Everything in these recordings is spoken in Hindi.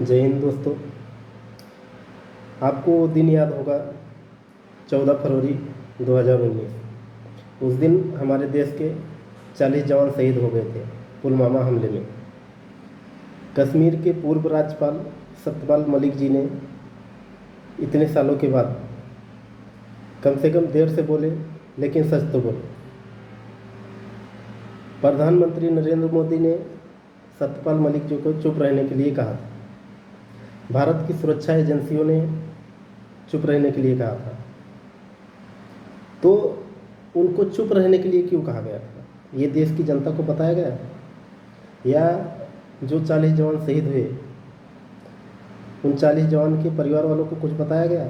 जय हिंद दोस्तों। आपको वो दिन याद होगा 14 फरवरी 2019। उस दिन हमारे देश के 40 जवान शहीद हो गए थे पुलवामा हमले में। कश्मीर के पूर्व राज्यपाल सत्यपाल मलिक जी ने इतने सालों के बाद कम से कम देर से बोले, लेकिन सच तो बोले। प्रधानमंत्री नरेंद्र मोदी ने सत्यपाल मलिक जी को चुप रहने के लिए कहा था। भारत की सुरक्षा एजेंसियों ने चुप रहने के लिए कहा था। तो उनको चुप रहने के लिए क्यों कहा गया था? ये देश की जनता को बताया गया, या जो 40 जवान शहीद हुए उन 40 जवान के परिवार वालों को कुछ बताया गया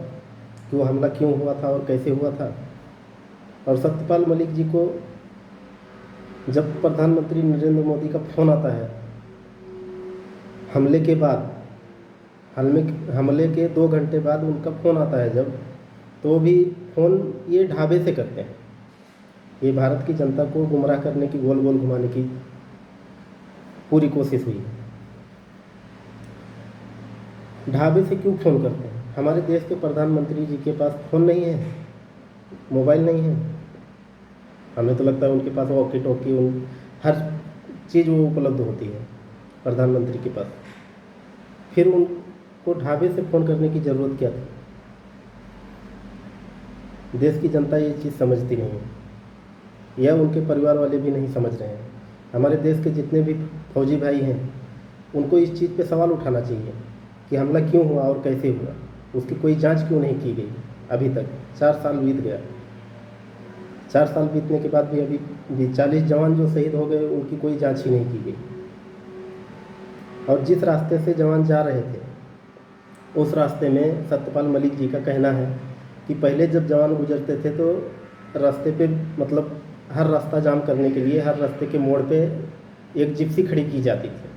कि वो हमला क्यों हुआ था और कैसे हुआ था? और सत्यपाल मलिक जी को जब प्रधानमंत्री नरेंद्र मोदी का फ़ोन आता है हमले के बाद, हमले के 2 घंटे बाद उनका फ़ोन आता है जब, तो भी फ़ोन ये ढाबे से करते हैं। ये भारत की जनता को गुमराह करने की, गोल गोल घुमाने की पूरी कोशिश हुई। ढाबे से क्यों फ़ोन करते हैं? हमारे देश के प्रधानमंत्री जी के पास फ़ोन नहीं है, मोबाइल नहीं है। हमें तो लगता है उनके पास वॉकी टॉकी, हर चीज़ वो उपलब्ध होती है प्रधानमंत्री के पास। फिर उनको ढाबे से फ़ोन करने की ज़रूरत क्या थी? देश की जनता ये चीज़ समझती नहीं है, या उनके परिवार वाले भी नहीं समझ रहे हैं। हमारे देश के जितने भी फौजी भाई हैं उनको इस चीज़ पे सवाल उठाना चाहिए कि हमला क्यों हुआ और कैसे हुआ। उसकी कोई जांच क्यों नहीं की गई अभी तक? 4 साल बीत गया। 4 साल बीतने के बाद भी अभी भी 40 जवान जो शहीद हो गए उनकी कोई जांच ही नहीं की गई। और जिस रास्ते से जवान जा रहे थे उस रास्ते में सत्यपाल मलिक जी का कहना है कि पहले जब जवान गुजरते थे तो रास्ते पे, मतलब हर रास्ता जाम करने के लिए हर रास्ते के मोड़ पे एक जिप्सी खड़ी की जाती थी,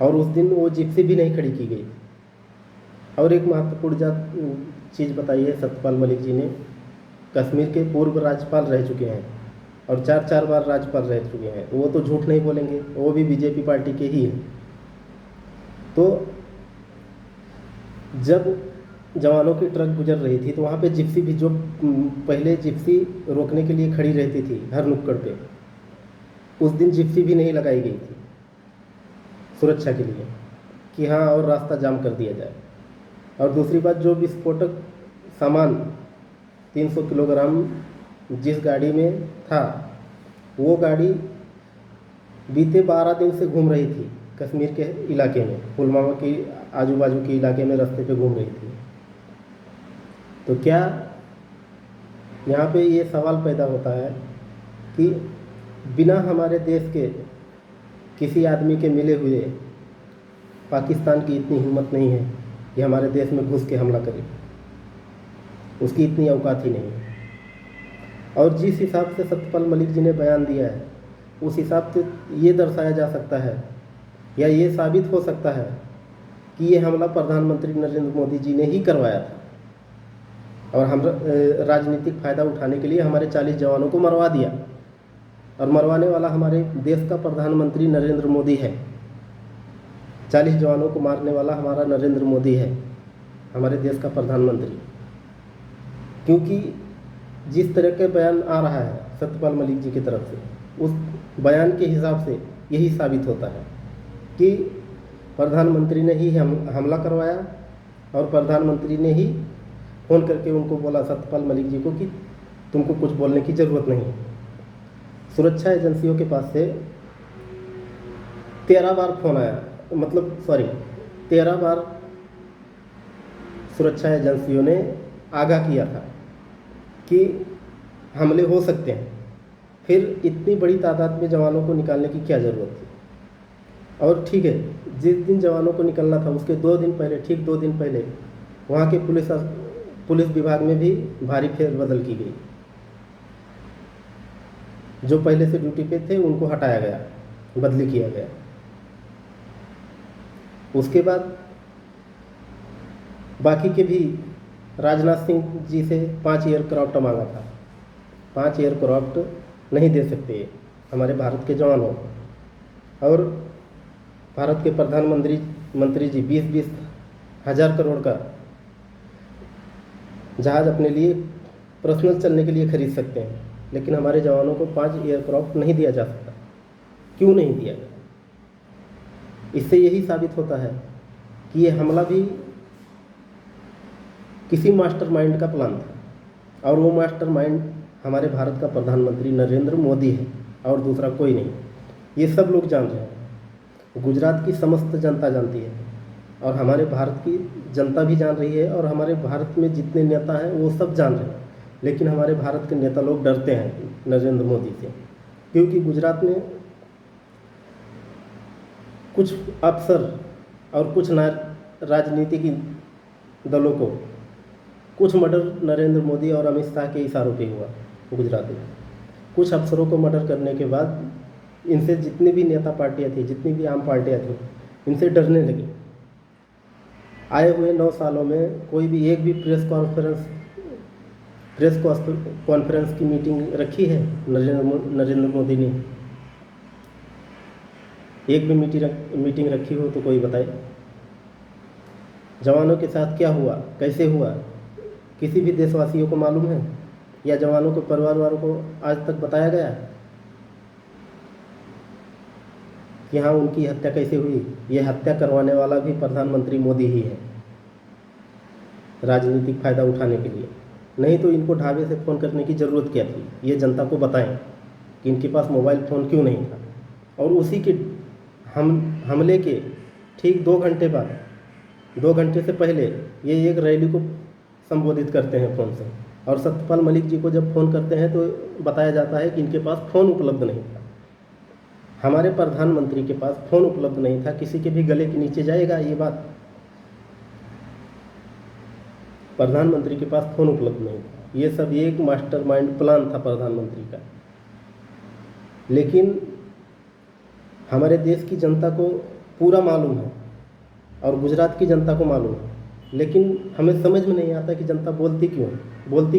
और उस दिन वो जिप्सी भी नहीं खड़ी की गई। और एक महत्वपूर्ण चीज़ बताई है सत्यपाल मलिक जी ने। कश्मीर के पूर्व राज्यपाल रह चुके हैं और 4 बार राज्यपाल रह चुके हैं। वो तो झूठ नहीं बोलेंगे, वो भी बीजेपी पार्टी के ही हैं। तो जब जवानों की ट्रक गुजर रही थी तो वहाँ पे जिप्सी भी, जो पहले जिप्सी रोकने के लिए खड़ी रहती थी हर नुक्कड़ पे, उस दिन जिप्सी भी नहीं लगाई गई थी सुरक्षा के लिए कि हाँ और रास्ता जाम कर दिया जाए। और दूसरी बात, जो विस्फोटक सामान 300 किलोग्राम जिस गाड़ी में था, वो गाड़ी बीते 12 दिन से घूम रही थी कश्मीर के इलाके में, पुलवामा के आजू बाजू के इलाके में रास्ते पे घूम रही थी। तो क्या यहाँ पे ये सवाल पैदा होता है कि बिना हमारे देश के किसी आदमी के मिले हुए पाकिस्तान की इतनी हिम्मत नहीं है कि हमारे देश में घुस के हमला करे? उसकी इतनी औकात ही नहीं है। और जिस हिसाब से सत्यपाल मलिक जी ने बयान दिया है, उस हिसाब से ये दर्शाया जा सकता है या ये साबित हो सकता है कि ये हमला प्रधानमंत्री नरेंद्र मोदी जी ने ही करवाया था, और हम राजनीतिक फ़ायदा उठाने के लिए हमारे 40 जवानों को मरवा दिया। और मरवाने वाला हमारे देश का प्रधानमंत्री नरेंद्र मोदी है। 40 जवानों को मारने वाला हमारा नरेंद्र मोदी है, हमारे देश का प्रधानमंत्री। क्योंकि जिस तरह के बयान आ रहा है सत्यपाल मलिक जी की तरफ से, उस बयान के हिसाब से यही साबित होता है कि प्रधानमंत्री ने ही हमला करवाया, और प्रधानमंत्री ने ही फ़ोन करके उनको बोला, सत्यपाल मलिक जी को, कि तुमको कुछ बोलने की ज़रूरत नहीं है। सुरक्षा एजेंसियों के पास से 13 बार फ़ोन आया, 13 बार सुरक्षा एजेंसियों ने आगाह किया था कि हमले हो सकते हैं। फिर इतनी बड़ी तादाद में जवानों को निकालने की क्या ज़रूरत थी? और ठीक है, जिस दिन जवानों को निकलना था उसके 2 दिन पहले, ठीक 2 दिन पहले, वहाँ के पुलिस विभाग में भी भारी फेरबदल की गई। जो पहले से ड्यूटी पे थे उनको हटाया गया, बदली किया गया। उसके बाद बाकी के भी, राजनाथ सिंह जी से 5 एयरक्राफ्ट मांगा था। 5 एयरक्राफ्ट नहीं दे सकते हमारे भारत के जवानों। और भारत के प्रधानमंत्री जी 20-20 हज़ार करोड़ का जहाज़ अपने लिए पर्सनल चलने के लिए खरीद सकते हैं, लेकिन हमारे जवानों को 5 एयरक्राफ्ट नहीं दिया जा सकता। क्यों नहीं दिया गया? इससे यही साबित होता है कि ये हमला भी किसी मास्टरमाइंड का प्लान था, और वो मास्टरमाइंड हमारे भारत का प्रधानमंत्री नरेंद्र मोदी है और दूसरा कोई नहीं। ये सब लोग जान रहे हैं, गुजरात की समस्त जनता जानती है, और हमारे भारत की जनता भी जान रही है, और हमारे भारत में जितने नेता हैं वो सब जान रहे हैं। लेकिन हमारे भारत के नेता लोग डरते हैं नरेंद्र मोदी से, क्योंकि गुजरात में कुछ अफसर और कुछ राजनीतिक दलों को कुछ मर्डर नरेंद्र मोदी और अमित शाह के इशारों पे हुआ। गुजरात में कुछ अफसरों को मर्डर करने के बाद इनसे जितनी भी नेता पार्टियां थी, जितनी भी आम पार्टियां थी, इनसे डरने लगी। आए हुए 9 सालों में कोई भी एक भी प्रेस कॉन्फ्रेंस की मीटिंग रखी है नरेंद्र मोदी ने? एक भी मीटिंग रखी हो तो कोई बताए। जवानों के साथ क्या हुआ, कैसे हुआ, किसी भी देशवासियों को मालूम है? या जवानों को, परिवार वालों को आज तक बताया गया कि हाँ उनकी हत्या कैसे हुई? ये हत्या करवाने वाला भी प्रधानमंत्री मोदी ही है, राजनीतिक फ़ायदा उठाने के लिए। नहीं तो इनको ढाबे से फ़ोन करने की ज़रूरत क्या थी? ये जनता को बताएं कि इनके पास मोबाइल फ़ोन क्यों नहीं था। और उसी के हमले के ठीक 2 घंटे बाद, 2 घंटे से पहले ये एक रैली को संबोधित करते हैं फ़ोन से, और सत्यपाल मलिक जी को जब फ़ोन करते हैं तो बताया जाता है कि इनके पास फ़ोन उपलब्ध नहीं था। हमारे प्रधानमंत्री के पास फ़ोन उपलब्ध नहीं था, किसी के भी गले के नीचे जाएगा ये बात? प्रधानमंत्री के पास फ़ोन उपलब्ध नहीं था। ये सब एक मास्टरमाइंड प्लान था प्रधानमंत्री का। लेकिन हमारे देश की जनता को पूरा मालूम है, और गुजरात की जनता को मालूम है, लेकिन हमें समझ में नहीं आता कि जनता बोलती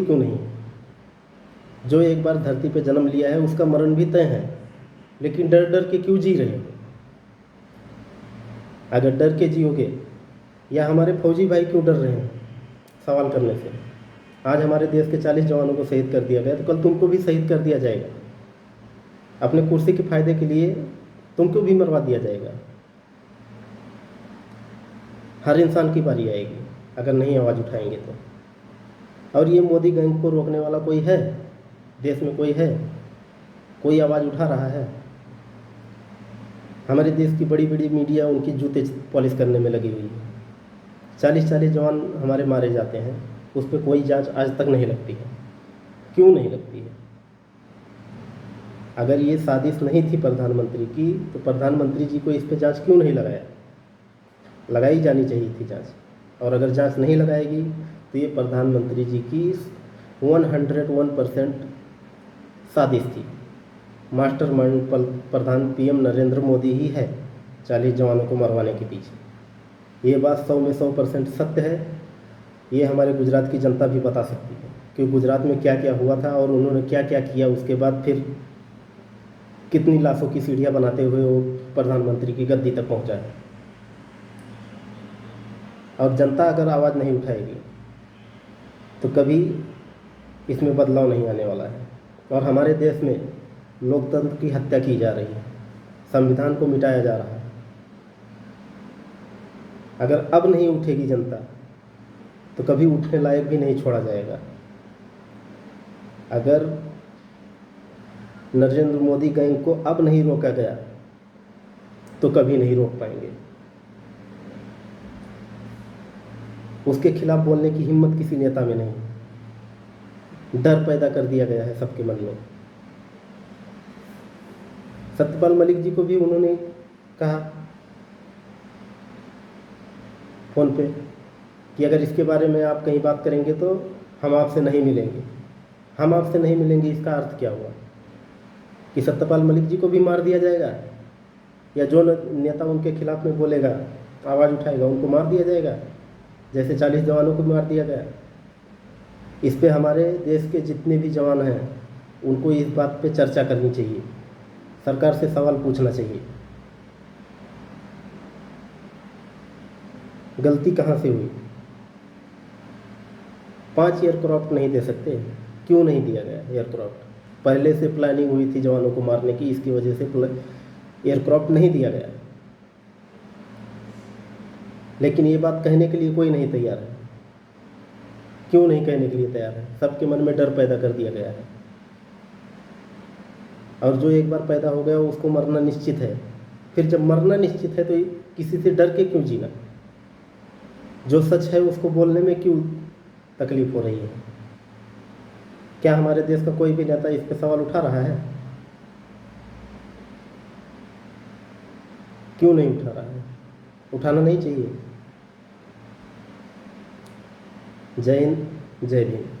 क्यों नहीं है। जो एक बार धरती पे जन्म लिया है उसका मरण भी तय है, लेकिन डर डर के क्यों जी रहे हो? अगर डर के जियोगे, या हमारे फौजी भाई क्यों डर रहे हैं सवाल करने से? आज हमारे देश के 40 जवानों को शहीद कर दिया गया, तो कल तुमको भी शहीद कर दिया जाएगा। अपने कुर्सी के फायदे के लिए तुमको भी मरवा दिया जाएगा। हर इंसान की बारी आएगी अगर नहीं आवाज़ उठाएंगे तो। और ये मोदी गैंग को रोकने वाला कोई है? देश में कोई है? कोई आवाज़ उठा रहा है? हमारे देश की बड़ी बड़ी मीडिया उनकी जूते पॉलिश करने में लगी हुई है। 40-40 जवान हमारे मारे जाते हैं, उस पर कोई जांच आज तक नहीं लगती है। क्यों नहीं लगती है? अगर ये साजिश नहीं थी प्रधानमंत्री की, तो प्रधानमंत्री जी को इस पर जांच क्यों नहीं लगाया? लगाई जानी चाहिए थी जांच। और अगर जांच नहीं लगाएगी तो ये प्रधानमंत्री जी की 101% साजिश थी। मास्टरमाइंड प्रधान पीएम नरेंद्र मोदी ही है 40 जवानों को मरवाने के पीछे। ये बात 100 में 100% सत्य है। ये हमारे गुजरात की जनता भी बता सकती है कि गुजरात में क्या क्या हुआ था और उन्होंने क्या क्या किया। उसके बाद फिर कितनी लाशों की सीढ़ियाँ बनाते हुए वो प्रधानमंत्री की गद्दी तक पहुँचा है। और जनता अगर आवाज़ नहीं उठाएगी तो कभी इसमें बदलाव नहीं आने वाला है। और हमारे देश में लोकतंत्र की हत्या की जा रही है, संविधान को मिटाया जा रहा है। अगर अब नहीं उठेगी जनता तो कभी उठने लायक भी नहीं छोड़ा जाएगा। अगर नरेंद्र मोदी गैंग को अब नहीं रोका गया तो कभी नहीं रोक पाएंगे। उसके खिलाफ बोलने की हिम्मत किसी नेता में नहीं। डर पैदा कर दिया गया है सबके मन में। सत्यपाल मलिक जी को भी उन्होंने कहा फ़ोन पे कि अगर इसके बारे में आप कहीं बात करेंगे तो हम आपसे नहीं मिलेंगे। हम आपसे नहीं मिलेंगे, इसका अर्थ क्या हुआ? कि सत्यपाल मलिक जी को भी मार दिया जाएगा, या जो नेता उनके खिलाफ में बोलेगा, आवाज़ उठाएगा, उनको मार दिया जाएगा, जैसे 40 जवानों को मार दिया गया। इस पे हमारे देश के जितने भी जवान हैं उनको इस बात पे चर्चा करनी चाहिए, सरकार से सवाल पूछना चाहिए। गलती कहाँ से हुई? 5 एयरक्राफ्ट नहीं दे सकते? क्यों नहीं दिया गया एयरक्राफ्ट? पहले से प्लानिंग हुई थी जवानों को मारने की, इसकी वजह से एयरक्राफ्ट नहीं दिया गया। लेकिन ये बात कहने के लिए कोई नहीं तैयार है। क्यों नहीं कहने के लिए तैयार है? सबके मन में डर पैदा कर दिया गया है, और जो एक बार पैदा हो गया उसको मरना निश्चित है। फिर जब मरना निश्चित है तो किसी से डर के क्यों जीना? जो सच है उसको बोलने में क्यों तकलीफ हो रही है? क्या हमारे देश का कोई भी नेता इस पे सवाल उठा रहा है? क्यों नहीं उठा रहा है? उठाना नहीं चाहिए। जय हिंद, जय भीम।